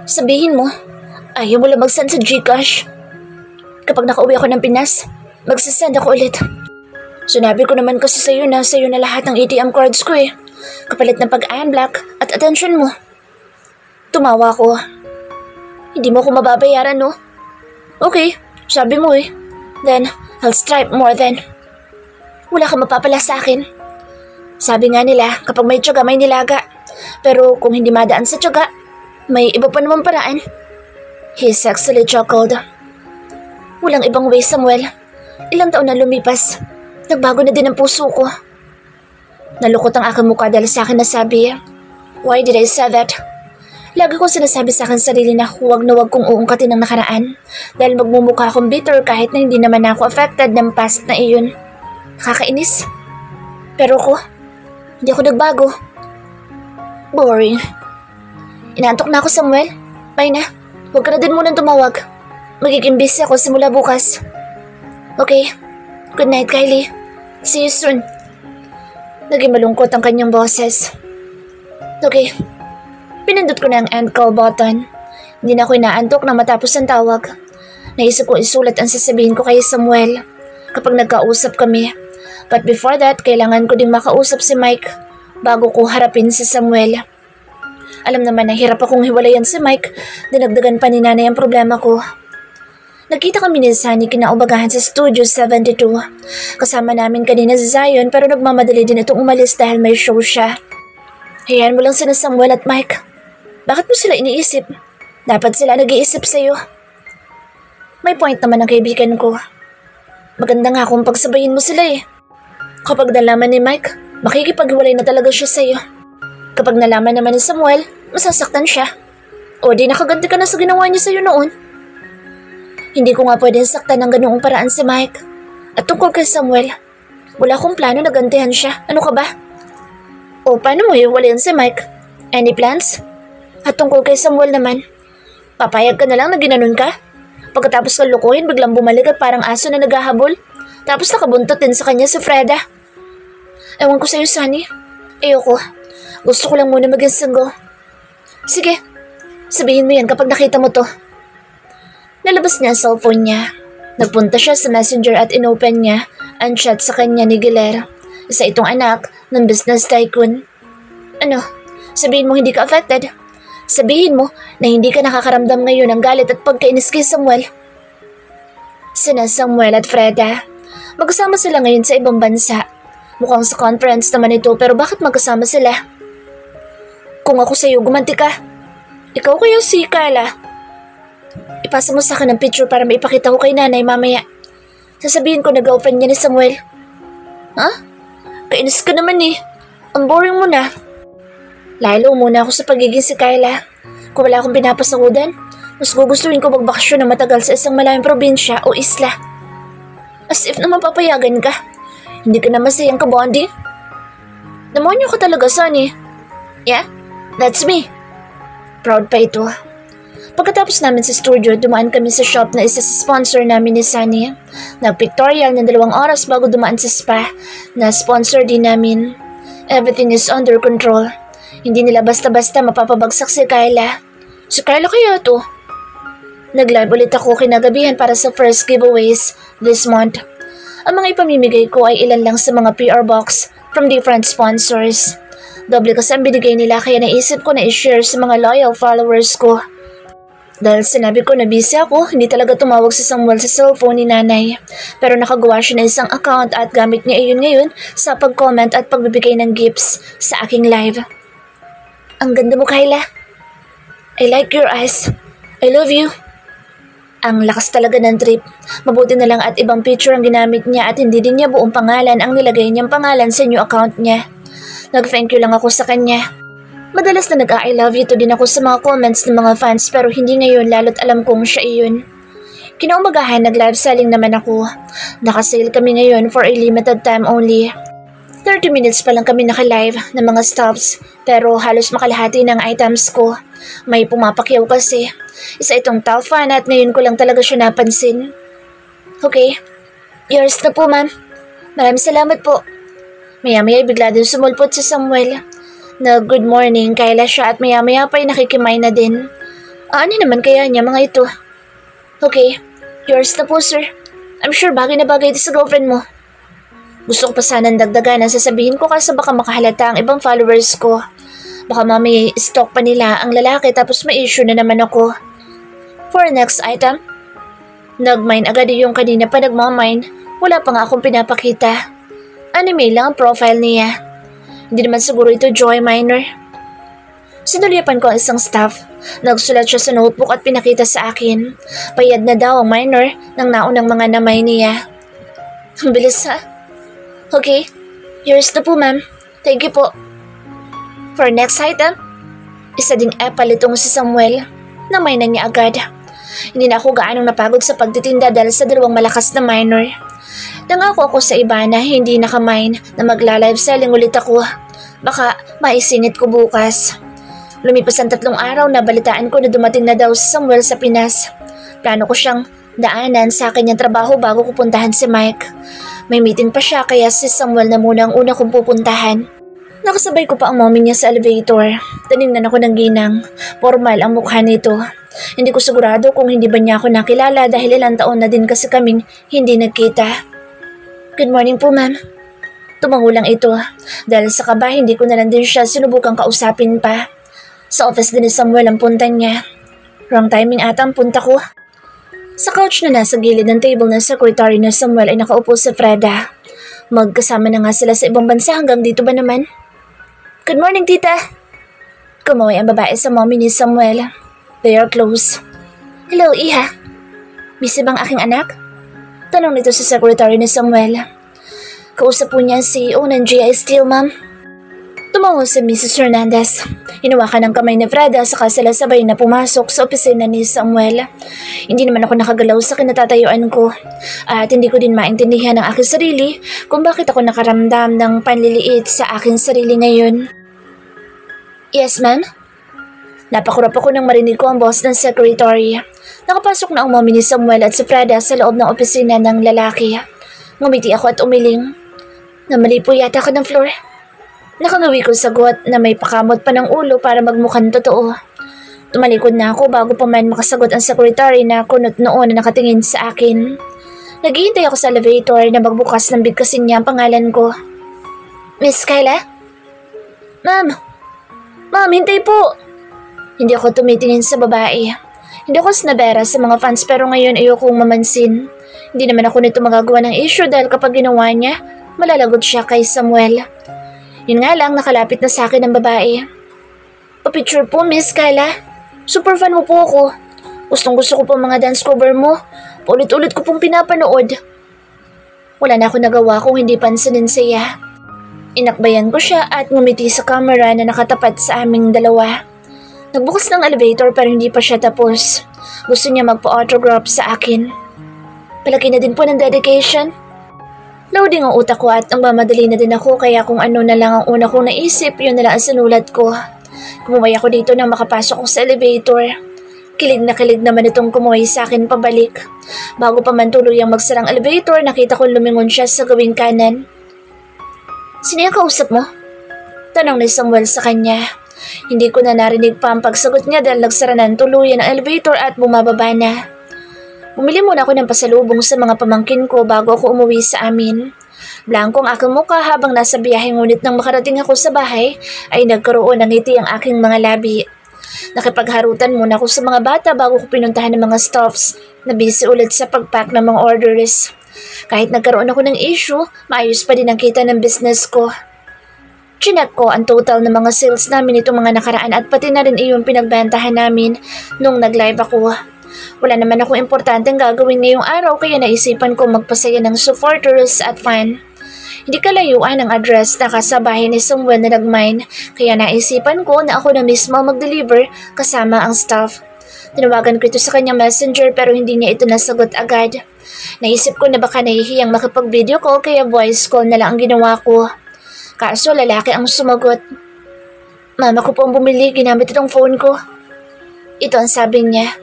Sabihin mo, ayaw mo lang mag-send sa GCash. Kapag nakauwi ako ng Pinas, magsasend ako ulit. Sinabi ko naman kasi sa'yo na lahat ng ATM cards ko eh. Kapalit ng pag-unblock at attention mo. Tumawa ko. Hindi mo ako mababayaran, no? Okay, sabi mo eh. Then, I'll strive more then. Wala ka mapapala sa akin. Sabi nga nila, kapag may tiyaga, may nilaga. Pero kung hindi madaan sa tiyaga, may iba pa naman paraan. He sexily chuckled. Walang ibang way, Samuel. Ilang taon na lumipas. Nagbago na din ang puso ko. Nalukot ang aking mukha dahil sa akin nasabi, why did I say that? Lagi kong sinasabi sa akin sarili na huwag na huwag kong uungkatin ang nakaraan dahil magmumukha akong bitter kahit na hindi naman ako affected ng past na iyon. Nakakainis. Pero hindi ako nagbago. Boring. Inaantok na ako, Samuel. Bye na. Huwag ka na din munang tumawag. Magiging busy ako simula bukas. Okay. Good night, Kylie. See you soon. Naging malungkot ang kanyang boses. Okay. Pinindot ko na ang end call button. Hindi na ako inaantok na matapos ang tawag. Naisip ko isulat ang sasabihin ko kay Samuel kapag nagkausap kami. But before that, kailangan ko ding makausap si Mike bago ko harapin si Samuel. Alam naman na hirap akong hiwalayan si Mike, dinagdagan pa ni nanay ang problema ko. Nagkita kami ni Sunny kinaumagahan sa Studio 72. Kasama namin kanina si Zion pero nagmamadali din itong umalis dahil may show siya. Hayaan mo lang sila Samuel at Mike. Bakit mo sila iniisip? Dapat sila nag-iisip sa'yo. May point naman ang kaibigan ko. Maganda nga kung pagsabayin mo sila eh. Kapag nalaman ni Mike, makikipaghiwalay na talaga siya sa'yo. Kapag nalaman naman ni Samuel, masasaktan siya. O di nakaganti ka na sa ginawa niya sa'yo noon. Hindi ko nga pwedeng saktan ng ganoong paraan si Mike. At tungkol kay Samuel, wala akong plano na gantihan siya. Ano ka ba? O paano mo hiwalayan si Mike? Any plans? At tungkol kay Samuel naman, papayag ka na lang na ginanon ka? Pagkatapos ka lukuhin, biglang bumalik at parang aso na naghahabol. Tapos nakabuntot din sa kanya si Freda. Ewan ko sa'yo, Sunny. Ayoko. Gusto ko lang muna maging single. Sige, sabihin mo yan kapag nakita mo to. Nalabas niya ang cellphone niya. Nagpunta siya sa messenger at inopen niya ang chat sa kanya ni Giler. Isa itong anak ng business tycoon. Ano? Sabihin mo hindi ka affected? Sabihin mo na hindi ka nakakaramdam ngayon ng galit at pagkainis kay Samuel. Sina Samuel at Freda. Magkasama sila ngayon sa ibang bansa. Mukhang sa conference naman ito pero bakit magkasama sila? Kung ako sa'yo, gumanti ka. Ikaw kaya si Carla. Ipasa mo sa akin ang picture para maipakita ko kay nanay mamaya. Sasabihin ko na girlfriend niya ni Samuel. Ha? Kainis ka naman eh. Ang boring mo na. Lalo muna ako sa pagiging si Kyla. Kung wala akong pinapasakudan, mas gugustuhin ko magbakasyon na matagal sa isang malayong probinsya o isla. As if naman papayagan ka. Hindi ka na masayang kabonding. Demonyo ka talaga, Sunny. Yeah, that's me. Proud pa ito. Pagkatapos namin sa studio, dumaan kami sa shop na isa sa sponsor namin ni Sunny. Nag-pictorial ng 2 oras bago dumaan sa spa na sponsor din namin. Everything is under control. Hindi nila basta-basta mapapabagsak si Kyla. Si Kyla kaya to? Nag-live ulit ako kinagabihan para sa first giveaways this month. Ang mga ipamimigay ko ay ilan lang sa mga PR box from different sponsors. Doble kasi ang binigay nila kaya naisip ko na i-share sa mga loyal followers ko. Dahil sinabi ko na busy ako, hindi talaga tumawag si Samuel sa cellphone ni nanay. Pero nakagawa siya ng isang account at gamit niya iyon ngayon sa pag-comment at pagbibigay ng gifts sa aking live. Ang ganda mo, Kyla. I like your eyes. I love you. Ang lakas talaga ng trip. Mabuti na lang at ibang picture ang ginamit niya at hindi din niya buong pangalan ang nilagay niyang pangalan sa new account niya. Nag-thank you lang ako sa kanya. Madalas na nag-I love you to din ako sa mga comments ng mga fans pero hindi ngayon lalo't alam kong siya iyon. Kinaumagahan nag-live selling naman ako. Nakasale kami ngayon for a limited time only. 30 minutes pa lang kami naka-live ng mga stuffs pero halos makalahati ng items ko. May pumapakyaw kasi. Isa itong top fan at ngayon ko lang talaga siya napansin. Okay. Yours na po, ma'am. Maraming salamat po. Maya-maya bigla din sumulpot si Samuel. Na good morning, Kyla siya at maya-maya pa'y nakikimay na din. Ano naman kaya niya mga ito? Okay, yours na po sir. I'm sure bagay na bagay ito sa girlfriend mo. Gusto ko pa sanang dagdagan ang sasabihin ko kasi baka makahalata ang ibang followers ko. Baka mamaya stalk pa nila ang lalaki tapos may issue na naman ako. For next item, nag-mine agad yung kanina pa nagmamine. Wala pa nga akong pinapakita. Anime lang ang profile niya. Hindi naman siguro ito Joy Minor. Sinulyapan ko ang isang staff. Nagsulat siya sa notebook at pinakita sa akin. Bayad na daw ang minor ng naunang mga namay niya. Ang bilis ha? Okay, yours na po ma'am. Thank you po. For next item, isa ding apple itong si Samuel. Namay na niya agad. Hindi na ako gaanong napagod sa pagtitinda dahil sa dalawang malakas na minor. Nangako ako sa iba na hindi nakamine na magla-live selling ulit ako. Baka maisingit ko bukas. Lumipas ang 3 araw na balitaan ko na dumating na daw si Samuel sa Pinas. Plano ko siyang daanan sa kanyang trabaho bago ko puntahan si Mike. May meeting pa siya kaya si Samuel na muna ang una kong pupuntahan. Nakasabay ko pa ang mommy niya sa elevator. Tinignan ako ng ginang. Formal ang mukha nito. Hindi ko sigurado kung hindi ba niya ako nakilala dahil ilang taon na din kasi kaming hindi nagkita. Good morning po ma'am. Tumango lang ito dahil sa kaba hindi ko na lang din siya sinubukang kausapin pa. Sa office din ni Samuel ang punta niya. Wrong timing ata ang punta ko. Sa couch na nasa gilid ng table ng secretary na Samuel ay nakaupo si Freda. Magkasama na nga sila sa ibang bansa hanggang dito ba naman? Good morning tita. Kumaway ang babae sa mommy ni Samuel. They are close. Hello iha. Busy bang aking anak? Tanong nito sa secretary ni Samuel. Kausap po niya ang CEO ng GI Steel ma'am. Tumango si Mrs. Hernandez. Hinawakan ng kamay ni Freda saka sila sabay na pumasok sa opisina ni Samuel. Hindi naman ako nakagalaw sa kinatatayuan ko. At hindi ko din maintindihan ang aking sarili kung bakit ako nakaramdam ng panliliit sa aking sarili ngayon. Yes ma'am? Napakurap ako nang marinig ko ang boss ng secretary. Nakapasok na ang mommy ni Samuel at si Freda sa loob ng opisina ng lalaki. Ngumiti ako at umiling. Namali po yata ako ng floor. Nakangawi ko sagot na may pakamot pa ng ulo para magmukhang totoo. Tumalikod na ako bago pa man makasagot ang secretary na kunot noon na nakatingin sa akin. Naghihintay ako sa elevator na magbukas ng bigkasin niya ang pangalan ko. Miss Kyla? Ma'am! Ma'am, hintay po! Hindi ako tumitingin sa babae. Hindi ako snabera sa mga fans pero ngayon ayokong mamansin. Hindi naman ako nito magagawa ng issue dahil kapag ginawa niya, malalagot siya kay Samuel. Yun nga lang, nakalapit na sa akin ang babae. Pa-picture po, Miss Kyla. Super fan mo po ako. Gustong gusto ko po mga dance cover mo. Paulit-ulit ko pong pinapanood. Wala na ako nagawa kung hindi pansinin siya. Inakbayan ko siya at ngumiti sa camera na nakatapat sa aming dalawa. Nagbukas ng elevator pero hindi pa siya tapos. Gusto niya magpa-autograph sa akin. Palaki na din po ng dedication. Loading ang utak ko at nagmamadali na din ako kaya kung ano na lang ang una kong naisip, yun na lang ang sinulat ko. Kumuway ako dito nang makapasok ko sa elevator. Kilig naman itong kumuway sa akin pabalik. Bago pa man tuluyang magsarang elevator, nakita ko lumingon siya sa gawing kanan. Sino yung kausap mo? Tanong ni Samuel sa kanya. Hindi ko na narinig pa ang pagsagot niya dahil nagsara na tuluyan ang elevator at bumababa na. Bumili muna ako ng pasalubong sa mga pamangkin ko bago ako umuwi sa amin. Blanko ang aking mukha habang nasa biyahe ngunit nang makarating ako sa bahay ay nagkaroon ng ngiti ang aking mga labi. Nakipagharutan muna ako sa mga bata bago ko pinuntahan ng mga staffs na busy ulit sa pagpack ng mga orders. Kahit nagkaroon ako ng issue, maayos pa din ang kita ng business ko. Chinek ko ang total ng mga sales namin itong mga nakaraan at pati na rin iyon pinagbentahan namin nung nag-live ako. Wala naman ako importanteng gagawin ngayong araw kaya naisipan ko magpasaya ng supporters at fan. Hindi kalayuan ang address na kasabahay ni Samuel na nag-mine kaya naisipan ko na ako na mismo mag-deliver kasama ang staff. Tinawagan ko ito sa kanyang messenger pero hindi niya ito nasagot agad. Naisip ko na baka nahihiyang makipag-video call kaya voice call na lang ang ginawa ko. Kaso lalaki ang sumagot. Mama ko po ang bumili ginamit itong phone ko. Ito ang sabi niya.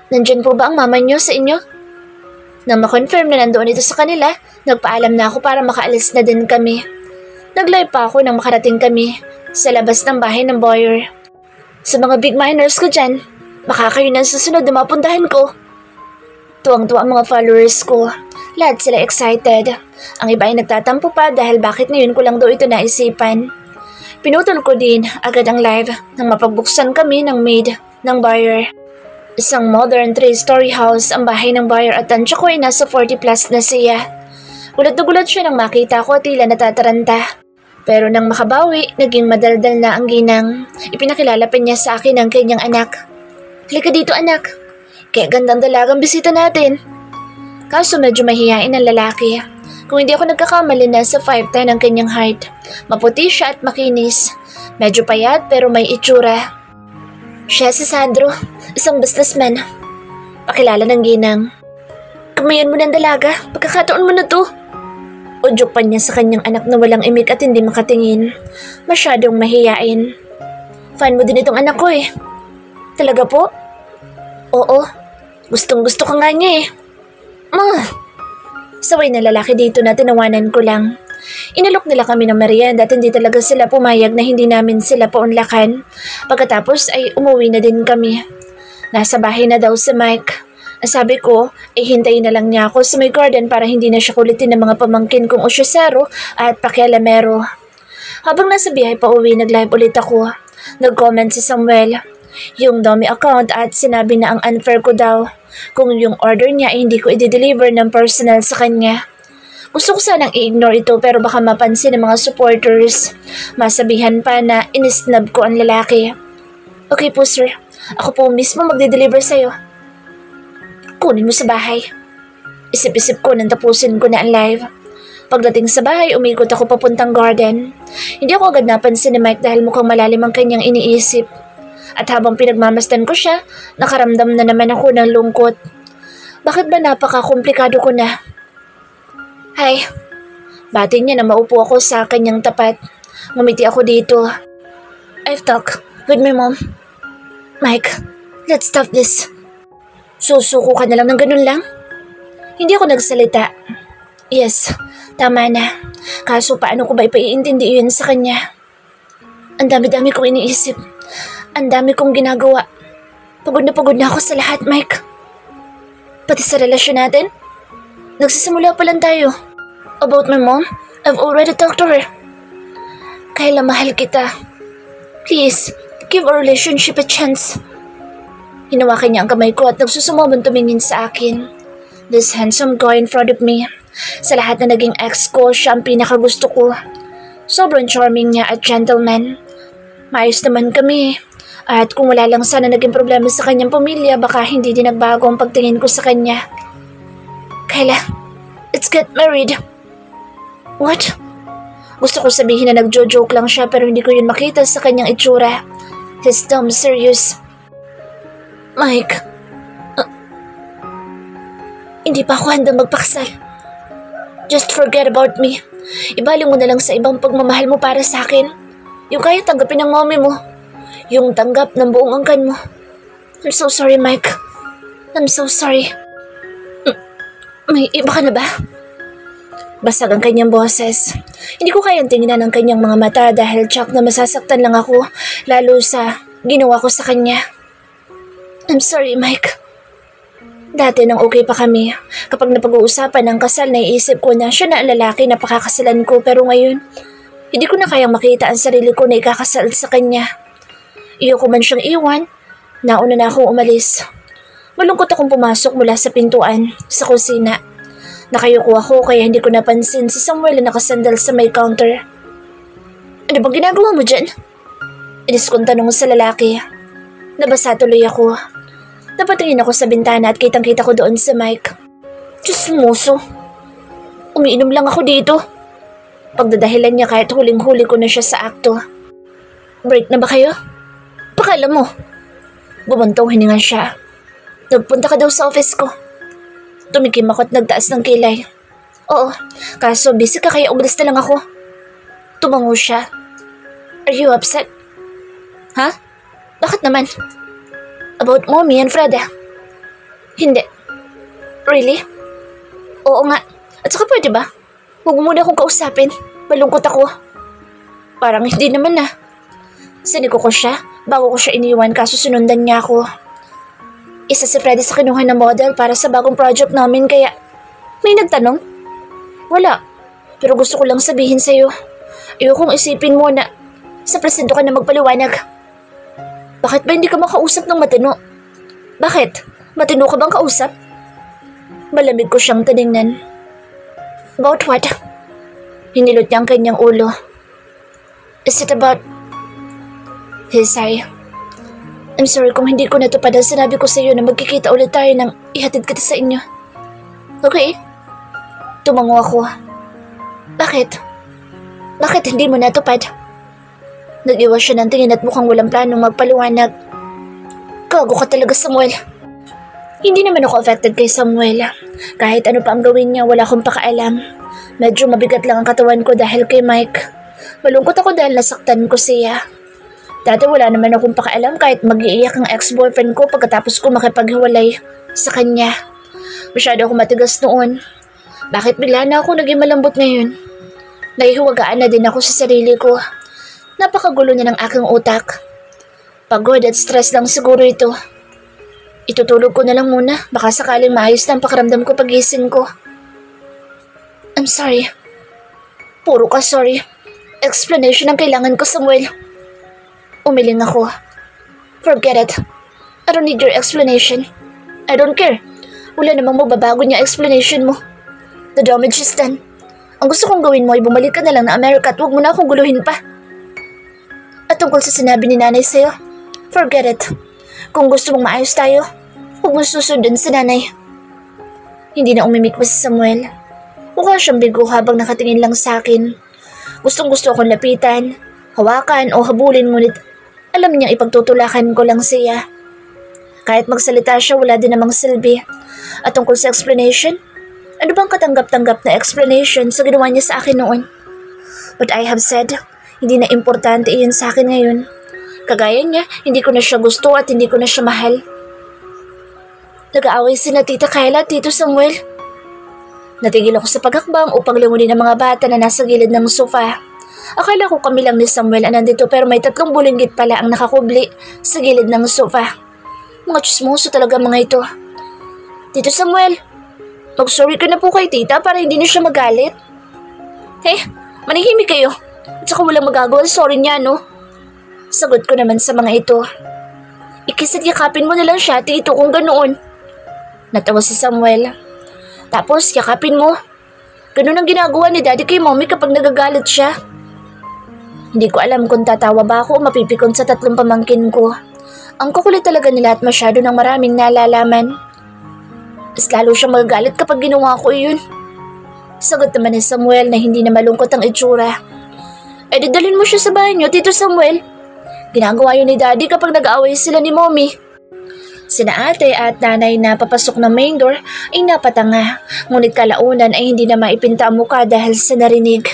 Nandyan po ba ang mama niyo sa inyo? Nang ma-confirm na nandoon ito sa kanila, nagpaalam na ako para makaalis na din kami. Nag-live pa ako nang makarating kami sa labas ng bahay ng buyer. Sa mga big miners ko dyan, Baka kayo na ang susunod na mapuntahan ko. Tuwang-tuwa ang mga followers ko. Lahat sila excited. Ang iba ay nagtatampo pa dahil bakit ngayon ko lang daw ito naisipan. Pinutol ko din agad ang live nang mapagbuksan kami ng maid ng buyer. Isang modern 3-story house ang bahay ng buyer at tansya ko ay nasa 40 plus na siya. Gulat na gulat siya nang makita ko at tila natataranta. Pero nang makabawi, naging madaldal na ang ginang. Ipinakilala pa niya sa akin ang kanyang anak. Halika dito anak. Kaya gandang dalagang bisita natin. Kaso medyo mahihain ang lalaki. Kung hindi ako nagkakamali na sa 5'10" ang kanyang height. Maputi siya at makinis. Medyo payat pero may itsura. Siya si Sandro, isang businessman. Pakilala ng ginang. Kamayan mo ng dalaga, pagkakataon mo na to. Udyok pa niya sa kanyang anak na walang imik at hindi makatingin. Masyadong mahiyain. Fan mo din itong anak ko eh. Talaga po? Oo, gustong gusto ka nga niya eh. Saway na lalaki dito na tinawanan ko lang. Inalok nila kami ng merienda at hindi talaga sila pumayag na hindi namin sila paunlakan. Pagkatapos ay umuwi na din kami. Nasa bahay na daw si Mike. Sabi ko, hintayin na lang niya ako sa may garden para hindi na siya kulitin ng mga pamangkin kong osyosero at pakialamero. Habang nasa biyahe pa uwi, nag-live ulit ako. Nag-comment si Samuel. Yung dummy account at sinabi na ang unfair ko daw. Kung yung order niya ay hindi ko i-deliver ng personal sa kanya. Gusto ko sanang i-ignore ito pero baka mapansin ng mga supporters. Masabihan pa na inisnab ko ang lalaki. Okay po sir, ako po mismo magde-deliver sa'yo. Kunin mo sa bahay. Isip-isip ko nang tapusin ko na ang live. Pagdating sa bahay, umikot ako papuntang garden. Hindi ako agad napansin ni Mike dahil mukhang malalim ang kanyang iniisip. At habang pinagmamasdan ko siya, nakaramdam na naman ako ng lungkot. Bakit ba napaka-komplikado ko na? Hi. Bati niya na maupo ako sa kanyang tapat. Ngumiti ako dito. I've talked with my mom. Mike, let's stop this. Susuko ka na lang ng ganun lang? Hindi ako nagsalita. Yes, tama na. Kaso paano ko ba ipaiintindi yun sa kanya? Ang dami-dami kong iniisip. Ang dami kong ginagawa. Pagod na ako sa lahat, Mike. Pati sa relasyon natin. Nagsisimula pa lang tayo. About my mom, I've already talked to her. Kayla, mahal kita. Please, give our relationship a chance. Hinawakan niya ang kamay ko at nagsusumabon tumingin sa akin. This handsome guy in front of me. Sa lahat na naging ex ko, siya ang pinakagusto ko. Sobrang charming niya at gentleman. Maayos naman kami. At kung wala lang sana naging problema sa kanyang pamilya, baka hindi din nagbago ang pagtingin ko sa kanya. Kayla, let's get married. What? Gusto ko sabihin na nagjo-joke lang siya pero hindi ko yun makita sa kanyang itsura. He's dumb serious. Mike, hindi pa ako handang magpakasal. Just forget about me. Ibalik mo na lang sa ibang pagmamahal mo para sa akin. Yung kaya tanggapin ng mommy mo. Yung tanggap ng buong angkan mo. I'm so sorry, Mike. I'm so sorry. May iba ka na ba? Basag ang kanyang boses. Hindi ko kayang tingnan ang kanyang mga mata dahil tsak na masasaktan lang ako, lalo sa ginawa ko sa kanya. I'm sorry, Mike. Dati nang okay pa kami, kapag napag-uusapan ng kasal, naiisip ko na siya na ang lalaki na pakakasalan ko pero ngayon, hindi ko na kayang makita ang sarili ko na ikakasal sa kanya. Iyo ko man siyang iwan, nauna na akong umalis. Malungkot akong pumasok mula sa pintuan, sa kusina. Nakayuko ako kaya hindi ko napansin si Samuel na nakasandal sa may counter. Ano bang ginagawa mo dyan? Inis kong tanong sa lalaki. Nabasa tuloy ako. Napatingin ako sa bintana at kitang-kita ko doon si Mike. Diyos muso. Umiinom lang ako dito. Pagdadahilan niya kahit huling-huli ko na siya sa akto. Break na ba kayo? Pakala mo. Bumuntong hininga siya. Nagpunta ka daw sa office ko. Tumikim ako at nagtaas ng kilay. Oo, kaso busy ka kaya umalis na lang ako. Tumango siya. Are you upset? Ha? Bakit naman? About mommy and Freda? Hindi. Really? Oo nga. At saka pwede ba? Huwag mo muna akong kausapin. Malungkot ako. Parang hindi naman na. Siniko ko siya bago ko siya iniwan kaso sinundan niya ako. Isa si Freddy sa kinuha na model para sa bagong project namin kaya... May nagtanong? Wala. Pero gusto ko lang sabihin sa'yo. Ayokong isipin mo na sa presinto ka na magpaliwanag. Bakit ba hindi ka makausap ng matino? Bakit? Matino ka bang kausap? Malamig ko siyang tiningnan. About what? Hinilot niya ang kanyang ulo. Is it about... He sighed. I'm sorry kung hindi ko natupad ang sinabi ko sa iyo na magkikita ulit tayo nang ihatid kita sa inyo. Okay? Tumango ako. Bakit? Bakit hindi mo natupad? Nag-iwas siya ng tingin at mukhang walang planong magpaliwanag. Gago ka talaga, Samuel. Hindi naman ako affected kay Samuel. Kahit ano pa ang gawin niya, wala akong pakaalam. Medyo mabigat lang ang katawan ko dahil kay Mike. Malungkot ako dahil nasaktan ko siya. Dati wala naman akong pakaalam kahit mag-iiyak ang ex-boyfriend ko pagkatapos ko makipaghiwalay sa kanya. Masyado ako matigas noon. Bakit bigla na ako naging malambot ngayon? Nahihiwagaan na din ako sa sarili ko. Napakagulo na ng aking utak. Pagod at stress lang siguro ito. Itutulog ko na lang muna. Baka sakaling maayos na ang pakiramdam ko pagising ko. I'm sorry. Puro ka sorry. Explanation ang kailangan ko, Samuel. Umiling ako. Forget it. I don't need your explanation. I don't care. Wala namang mababago niya explanation mo. The damage is done. Ang gusto kong gawin mo ay bumalik ka na lang na Amerika at huwag mo na akong guluhin pa. At tungkol sa sinabi ni nanay sa'yo, forget it. Kung gusto mong maayos tayo, huwag mo susundin si nanay. Hindi na umimik pa si Samuel. Mukha siyang bigo habang nakatingin lang sa akin. Gustong gusto akong lapitan, hawakan o habulin ngunit alam niyang ipagtutulakan ko lang siya. Kahit magsalita siya, wala din namang silbi. At tungkol sa explanation, ano bang katanggap-tanggap na explanation sa ginawa niya sa akin noon? But I have said, hindi na importante iyon sa akin ngayon. Kagaya niya, hindi ko na siya gusto at hindi ko na siya mahal. Nag-aaway sina Tita Kyla at Tito Samuel. Natigil ako sa paghakbang upang lingunin ang mga bata na nasa gilid ng sofa. Akala ko kami lang ni Samuel ang nandito pero may 3 bulinggit pala ang nakakubli sa gilid ng sofa. Mga chismoso talaga mga ito. Tito Samuel, mag-sorry ka na po kay tita para hindi na siya magalit. Manahimik kayo. At saka walang magagawa, sorry niya, no? Sagot ko naman sa mga ito. Ikis at yakapin mo na lang siya, tito, kung ganoon. Natawa si Samuel. Tapos, yakapin mo. Ganun ang ginagawa ni daddy kay mommy kapag nagagalit siya. Hindi ko alam kung tatawa ba ako o mapipikon sa 3 pamangkin ko. Ang kukulit talaga nila at masyado ng maraming nalalaman. Mas lalo siyang magagalit kapag ginawa ko iyon. Sagot naman ni Samuel na hindi na malungkot ang itsura. Dadalhin mo siya sa banyo, Tito Samuel. Ginagawa yun ni Daddy kapag nag-aaway sila ni Mommy. Sina ate at nanay na papasok ng main door ay napatanga. Ngunit kalaunan ay hindi na maipinta ang muka dahil sa narinig.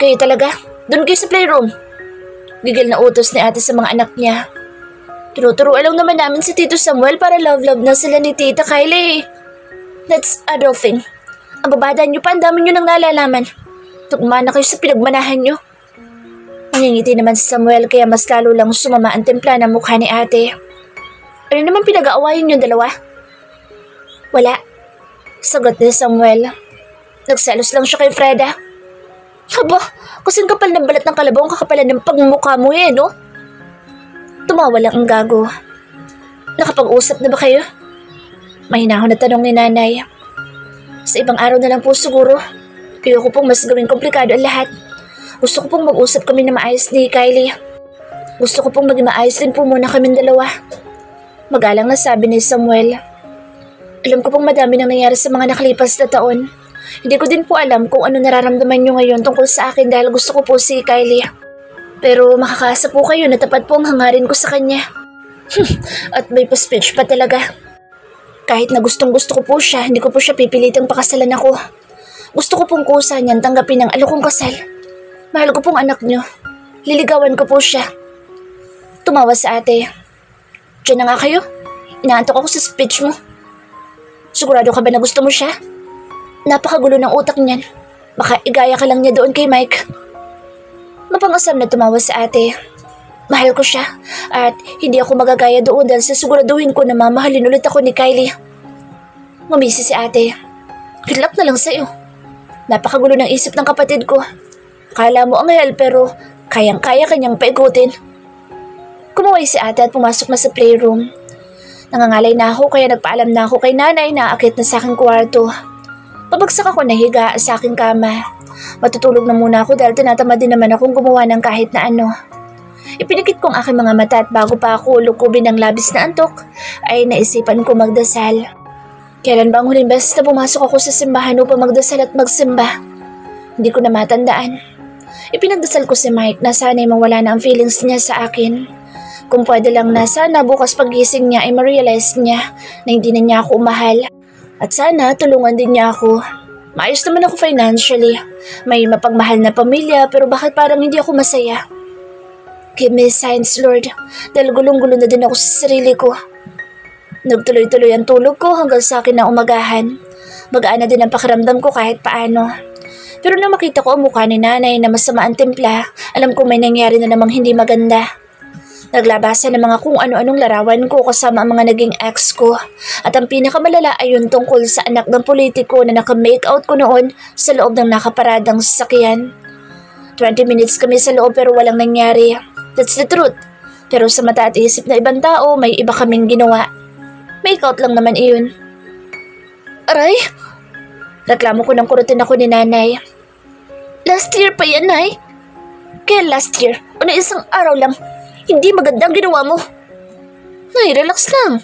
Kayo talaga? Doon kayo sa playroom. Gigil na utos ni ate sa mga anak niya. Turuturuan lang naman namin si Tito Samuel para love-love na sila ni Tita Kylie. That's adulting. Ang babada niyo pa, ang dami niyo nang nalalaman. Tugma na kayo sa pinagmanahan niyo. Nangingiti naman si Samuel kaya mas lalo lang sumama ang timpla ng mukha ni ate. Ano naman pinag-aawayin yung dalawa? Wala. Sagot ni Samuel. Nagselos lang siya kay Freda. Aba, kasing kapal ng balat ng kalabaw ang kakapalan ng pagmumukha mo no? Tumawa lang ang gago. Nakapag-usap na ba kayo? Mahinahon na tanong ni nanay. Sa ibang araw na lang po siguro. Ayoko pong mas gawing komplikado ang lahat. Gusto ko pong mag-usap kami na maayos ni Kylie. Gusto ko pong maging maayos din po muna kaming dalawa. Magalang na sabi ni Samuel. Alam ko pong madami nang nangyari sa mga nakalipas na taon. Hindi ko din po alam kung ano nararamdaman niyo ngayon tungkol sa akin dahil gusto ko po si Kylie. Pero makakaasa po kayo na tapat po ang hangarin ko sa kanya. At may pa-speech pa talaga. Kahit na gustong gusto ko po siya, hindi ko po siya pipilitang pakasalan ako. Gusto ko pong kusa niyan tanggapin ang alokong kasal. Mahal ko pong anak niyo. Liligawan ko po siya. Tumawa sa ate. Diyan na nga kayo. Inaantok ako sa speech mo. Sigurado ka ba na gusto mo siya? Napakagulo ng utak niyan. Baka igaya ka lang niya doon kay Mike. Mapangasam na tumawa sa ate. Mahal ko siya at hindi ako magagaya doon dahil sisiguraduhin ko na mamahalin ulit ako ni Kylie. Ngumisi si ate. Good luck na lang sa'yo. Napakagulo ng isip ng kapatid ko. Kala mo ang real pero kayang-kaya kanyang paikutin. Kumuway si ate at pumasok na sa playroom. Nangangalay na ako kaya nagpaalam na ako kay nanay na aakit na sa aking kwarto. Pabagsak ako nahiga sa aking kama. Matutulog na muna ako dahil tinatamad din naman akong gumawa ng kahit na ano. Ipinikit ko ang aking mga mata at bago pa ako lukubin ng labis na antok, ay naisipan ko magdasal. Kailan ba ang huling beses na pumasok ako sa simbahan upang magdasal at magsimba? Hindi ko na matandaan. Ipinagdasal ko si Mike na sana'y mawala na ang feelings niya sa akin. Kung pwede lang na sana bukas pagising niya ay ma-realize niya na hindi na niya ako mahal. At sana tulungan din niya ako. Maayos naman ako financially. May mapagmahal na pamilya pero bakit parang hindi ako masaya? Give me signs, Lord, dahil gulong-gulo na din ako sa sarili ko. Nagtuloy-tuloy ang tulog ko hanggang sa akin na umagahan. Magaan na din ang pakiramdam ko kahit paano. Pero nang makita ko ang mukha ni nanay na masama ang timpla, alam ko may nangyari na namang hindi maganda. Naglabasan ng mga kung ano-anong larawan ko kasama ang mga naging ex ko. At ang pinakamalala ay yung tungkol sa anak ng politiko na naka-make out ko noon sa loob ng nakaparadang sasakyan. 20 minutes kami sa loob pero walang nangyari. That's the truth. Pero sa mata at isip na ibang tao, may iba kaming ginawa. Make out lang naman iyon. Aray! Reklamo ko ng kurutin ako ni nanay. Last year pa yan, Nay. Kaya last year, o na isang araw lang, hindi magandang ginawa mo. Nay, relax lang.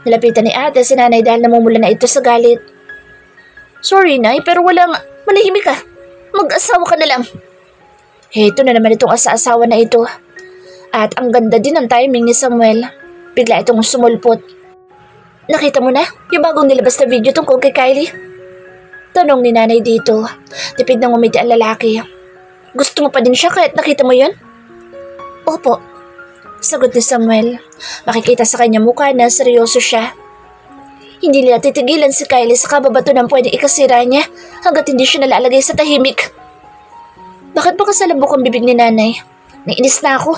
Nalapitan ni ate si nanay dahil namumula na ito sa galit. Sorry, Nay, pero walang manahimik ka. Mag-asawa ka na lang. Heto na naman itong asa-asawa na ito. At ang ganda din ng timing ni Samuel. Bigla itong sumulpot. Nakita mo na yung bagong nilabas na video tungkol kay Kylie? Tanong ni nanay dito. Tipid ng umiti ang lalaki. Gusto mo pa din siya kahit nakita mo yun? Opo. Sagot ni Samuel. Makikita sa kanya mukha na seryoso siya. Hindi nila titigilan si Kylie sa kababato ng pwedeng ikasira niya hanggat hindi siya nalalagay sa tahimik. Bakit ba kasalabok ang bibig ni nanay? Nainis na ako.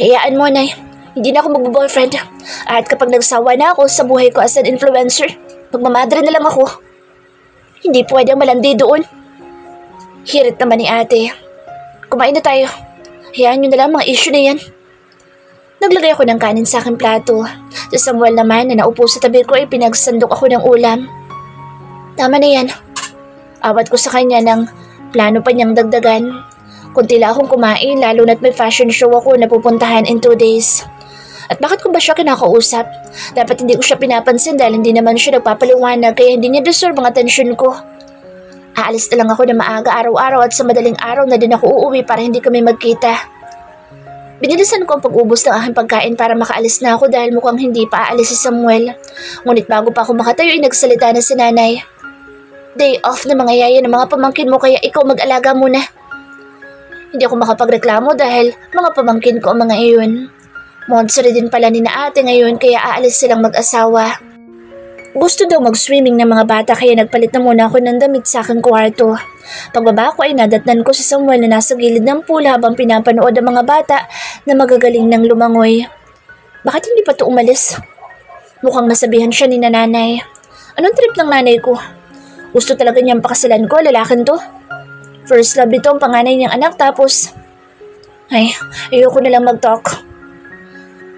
Hayaan mo, Nay. Hindi na ako magbo-boyfriend. At kapag nagsawa na ako sa buhay ko as an influencer, magmamadre na lang ako. Hindi pwedeng malandi doon. Hirit naman ni ate. Kumain na tayo. Hayaan nyo na lang mga issue na yan. Naglagay ako ng kanin sa aking plato. Si Samuel naman na naupo sa tabi ko ay pinagsandok ako ng ulam. Tama na yan. Awat ko sa kanya ng plano pa niyang dagdagan. Kunti lang akong kumain lalo na't may fashion show ako na pupuntahan in 2 days. At bakit ko ba siya kinakausap? Dapat hindi ko siya pinapansin dahil hindi naman siya nagpapaliwanag kaya hindi niya deserve ang atensyon ko. Aalis na lang ako na maaga araw-araw at sa madaling araw na din ako uuwi para hindi kami magkita. Binilisan ko ang pag-ubos ng aking pagkain para makaalis na ako dahil mukhang hindi pa aalis si Samuel. Ngunit bago pa ako makatayo ay nagsalita na si nanay. Day off na mga yaya ng mga pamangkin mo kaya ikaw mag-alaga muna. Hindi ako makapagreklamo dahil mga pamangkin ko ang mga iyon. Monster din pala ni na ate ngayon kaya aalis silang mag-asawa. Gusto daw mag-swimming ng mga bata kaya nagpalit na muna ako ng damit sa aking kwarto. Pagbaba ko ay nadatnan ko si Samuel na nasa gilid ng pool habang pinapanood ang mga bata na magagaling ng lumangoy. Bakit hindi pa ito umalis? Mukhang nasabihan siya ni nanay. Anong trip ng nanay ko? Gusto talaga niyang pakasalan ko, lalaking to. First love nito ang panganay niyang anak tapos... Ay, ayoko na lang mag-talk.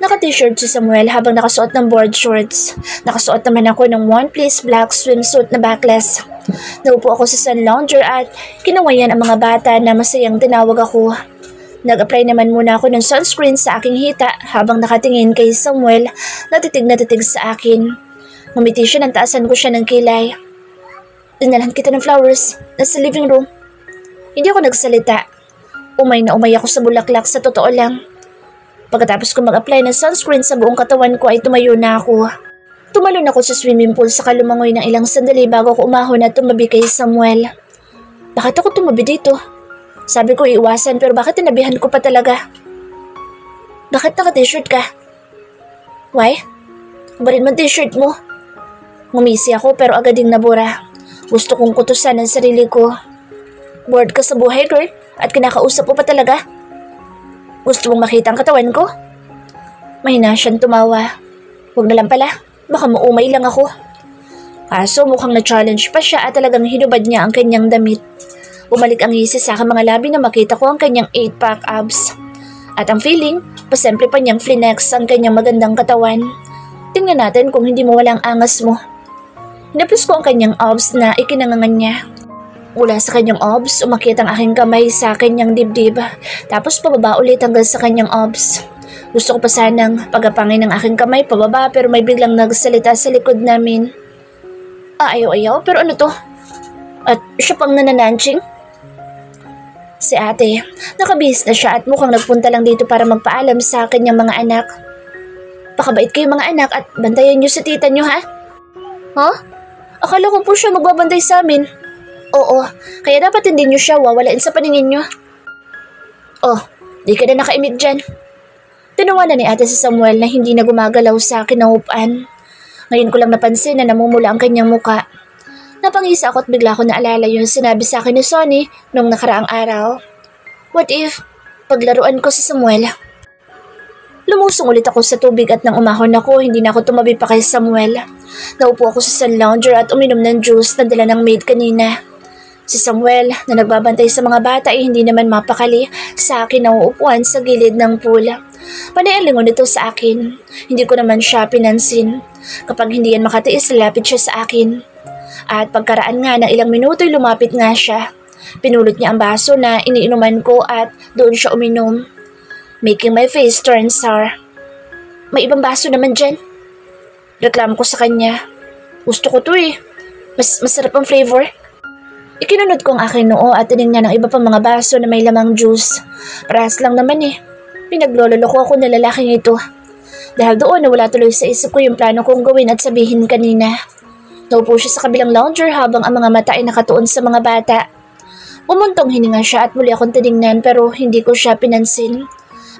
Naka-t-shirt si Samuel habang nakasuot ng board shorts. Nakasuot naman ako ng one-piece black swimsuit na backless. Naupo ako sa sun lounger at kinawayan ang mga bata na masayang tinawag ako. Nag-apply naman muna ako ng sunscreen sa aking hita habang nakatingin kay Samuel na titig sa akin. Ngumiti siya nang taasan ko siya ng kilay. Dinalhan kita ng flowers nasa living room. Hindi ako nagsalita. Umay na umay ako sa bulaklak sa totoo lang. Pagkatapos ko mag-apply ng sunscreen sa buong katawan ko ay tumayo na ako. Tumalon ako sa swimming pool sa kalumangoy ng ilang sandali bago ko umahon at tumabi kay Samuel. Bakit ako tumabi dito? Sabi ko iiwasan pero bakit tinabihan ko pa talaga? Bakit naka-t-shirt ka? Why? Barin mo t-shirt mo. Ngumisi ako pero agad ding nabura. Gusto kong kutusan ang sarili ko. Bored ka sa buhay, girl? At kinakausap mo pa talaga? Gusto mong makita ang katawan ko? Mahina siyang tumawa. Huwag na lang pala, baka maumay lang ako. Kaso mukhang na-challenge pa siya at talagang hinubad niya ang kanyang damit. Bumalik ang ngisi sa aking mga labi na makita ko ang kanyang 8-pack abs. At ang feeling, pasimple pa niyang flinex ang kanyang magandang katawan. Tingnan natin kung hindi mo walang angas mo. Hinapos ko ang kanyang abs na ikinangangan niya. Mula sa kanyang abs, umakyat ang aking kamay sa kanyang dibdib. Tapos pababa ulit hanggang sa kanyang abs. Gusto ko pa sanang pagapangin ng aking kamay pababa pero may biglang nagsalita sa likod namin. Ayaw-ayaw, pero ano to? At siya pang nanananching? Si ate, nakabihis na siya at mukhang nagpunta lang dito para magpaalam sa kanyang mga anak. Pakabait kayo mga anak at bantayan niyo sa tita niyo ha? Huh? Akala ko po siya magbabantay sa amin. Oo, kaya dapat hindi niyo siya wawalain sa paningin niyo. Oh, di ka na nakaimik dyan. Tinawanan ni ate si Samuel na hindi na gumagalaw sa kinaupan. Ngayon ko lang napansin na namumula ang kanyang muka. Napangisa ako at bigla ko naalala yung sinabi sa akin ni Sonny nung nakaraang araw. What if paglaruan ko si Samuel? Lumusong ulit ako sa tubig at nang umahon ako, hindi na ako tumabi pa kay Samuel. Naupo ako sa sun lounger at uminom ng juice na dala ng maid kanina. Si Samuel na nagbabantay sa mga bata ay hindi naman mapakali sa akin na uupuan sa gilid ng pool. Panay ang lingon nito sa akin. Hindi ko naman siya pinansin. Kapag hindi yan makatiis, lapit siya sa akin. At pagkaraan nga ng ilang minuto ay lumapit nga siya. Pinulot niya ang baso na iniinuman ko at doon siya uminom. Making my face turn sour. May ibang baso naman dyan. Reklamo ko sa kanya. Gusto ko to eh. Masarap ang flavor. Ikinunod ko ang aking noo at tinignan ng iba pang mga baso na may lamang juice. Parehas lang naman eh. Pinaglololoko ako na lalaking ito. Dahil doon nawala tuloy sa isip ko yung plano kong gawin at sabihin kanina. Naupo siya sa kabilang lounger habang ang mga mata ay nakatuon sa mga bata. Umuntong hininga siya at muli akong tinignan pero hindi ko siya pinansin.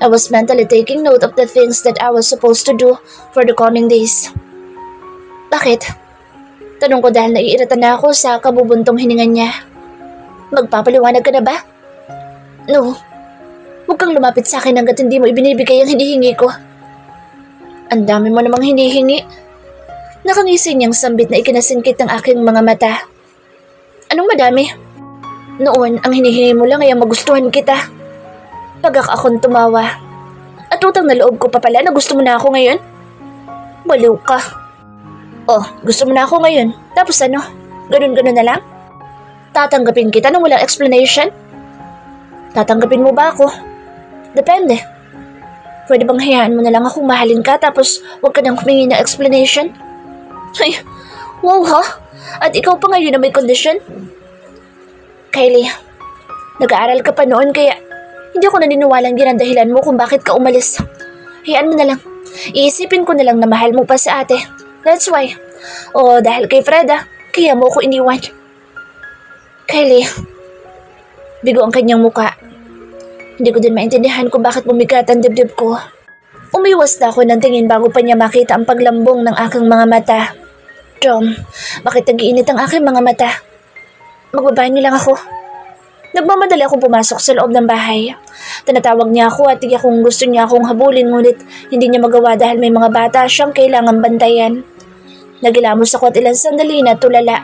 I was mentally taking note of the things that I was supposed to do for the coming days. Bakit? Tanong ko dahil naiirita na ako sa kabubuntong hininga niya. Magpapaliwanag ka na ba? No. Huwag kang lumapit sa akin hanggat hindi mo ibinibigay ang hinihingi ko. Ang dami mo namang hinihingi. Nakangisi niyang sambit na ikinasingkit ng aking mga mata. Anong madami? Noon, ang hinihingi mo lang ay magustuhan kita. Pagak akong tumawa. At utang na loob ko pa pala na gusto mo na ako ngayon? Baliw ka. Oh, gusto mo na ako ngayon. Tapos ano? Ganun-ganun na lang? Tatanggapin kita nang walang explanation? Tatanggapin mo ba ako? Depende. Pwede bang hayaan mo na lang akong mahalin ka tapos huwag ka nang humingi ng explanation? Ay, wow ha? At ikaw pa ngayon na may kondisyon? Kylie, nag-aaral ka pa noon kaya hindi ako naniniwalang yun ang dahilan mo kung bakit ka umalis. Hayaan mo na lang. Iisipin ko na lang na mahal mo pa sa ate. That's why. O dahil kay Freda, kaya mo ako iniwan. Kylie, bigo ang kanyang muka. Hindi ko din maintindihan kung bakit bumigat ang dibdib ko. Umiwas na ako ng tingin bago pa niya makita ang paglambong ng aking mga mata. Dom, bakit nag-iinit ang aking mga mata? Magbabanyo lang ako. Nagmamadali akong pumasok sa loob ng bahay. Tinatawag niya ako at tiyak kung gusto niya akong habulin ngunit hindi niya magawa dahil may mga bata siyang kailangang bantayan. Nagilamos ako at ilang sandali na tulala.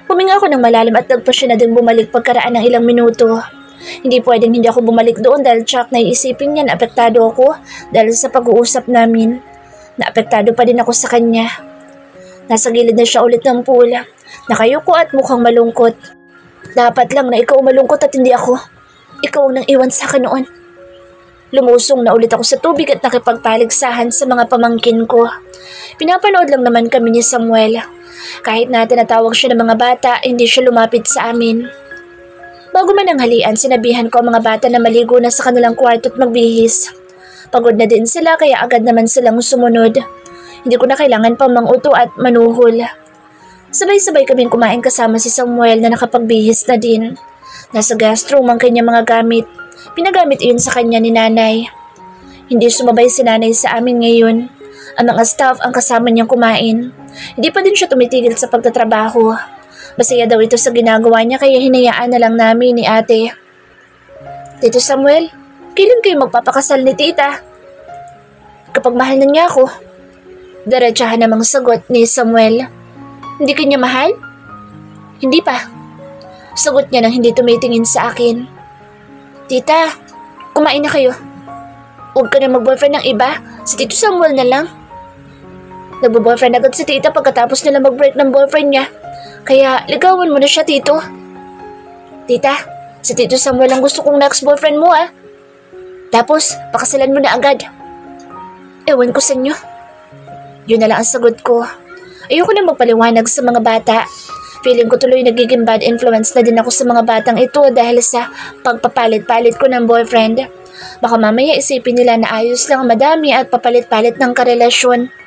Huminga ako ng malalim at nagpa siya na din bumalik pagkaraan ng ilang minuto. Hindi pwedeng hindi ako bumalik doon dahil tsak na iisipin niya na apektado ako dahil sa pag-uusap namin. Naapektado pa din ako sa kanya. Nasa gilid na siya ulit ng pool. Nakayuko at mukhang malungkot. Dapat lang na ikaw malungkot at hindi ako. Ikaw ang nang iwan sa akin noon. Lumusong na ulit ako sa tubig at nakipagpaligsahan sa mga pamangkin ko. Pinapanood lang naman kami ni Samuel. Kahit na tinatawag siya ng mga bata, hindi siya lumapit sa amin. Bago man ang halian, sinabihan ko ang mga bata na maligo na sa kanilang kwarto at magbihis. Pagod na din sila kaya agad naman silang sumunod. Hindi ko na kailangan pang manguto at manuhol. Sabay-sabay kaming kumain kasama si Samuel na nakapagbihis na din. Nasa guest room ang kanyang mga gamit. Pinagamit iyon sa kanya ni nanay. Hindi sumabay si nanay sa amin ngayon. Ang mga staff ang kasama niyang kumain. Hindi pa din siya tumitigil sa pagtatrabaho. Masaya daw ito sa ginagawa niya kaya hinayaan na lang namin ni ate. Tito Samuel, Kailan kayo magpapakasal ni tita? Kapag mahal na niya ako. Diretsahan namang sagot ni Samuel. Hindi ka niya mahal? Hindi pa. Sagot niya nang hindi tumitingin sa akin. Tita, kumain na kayo. Huwag ka na mag-boyfriend ng iba. Si Tito Samuel na lang. Nagbo-boyfriend agad si tita pagkatapos nila mag-break ng boyfriend niya. Kaya ligawan mo na siya, Tito. Tita, si Tito Samuel ang gusto kong next boyfriend mo ah. Tapos, pakasalan mo na agad. Ewan ko sa inyo. Yun na lang ang sagot ko. Ayoko na magpaliwanag sa mga bata. Feeling ko tuloy nagiging bad influence na din ako sa mga batang ito dahil sa pagpapalit-palit ko ng boyfriend. Baka mamaya isipin nila na ayos lang madami at papalit-palit ng karelasyon.